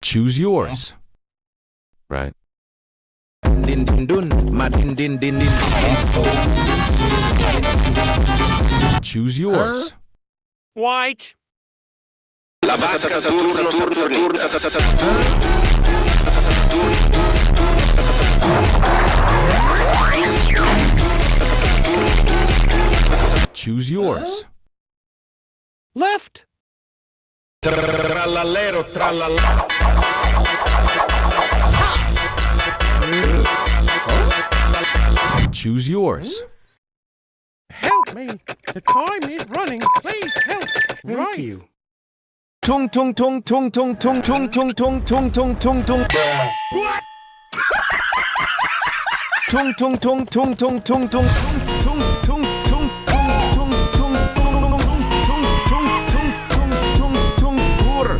Choose yours. Right? Din din dun, ma din din din din. Choose yours. White. Choose yours. Left. Trallallero, trallalla. Choose yours. Help me. The time is running. Please help. Thank you. Tung tung tung tung tung tung tung tung tung tung tung tung tung. What? Tung tung tung tung tung tung tung.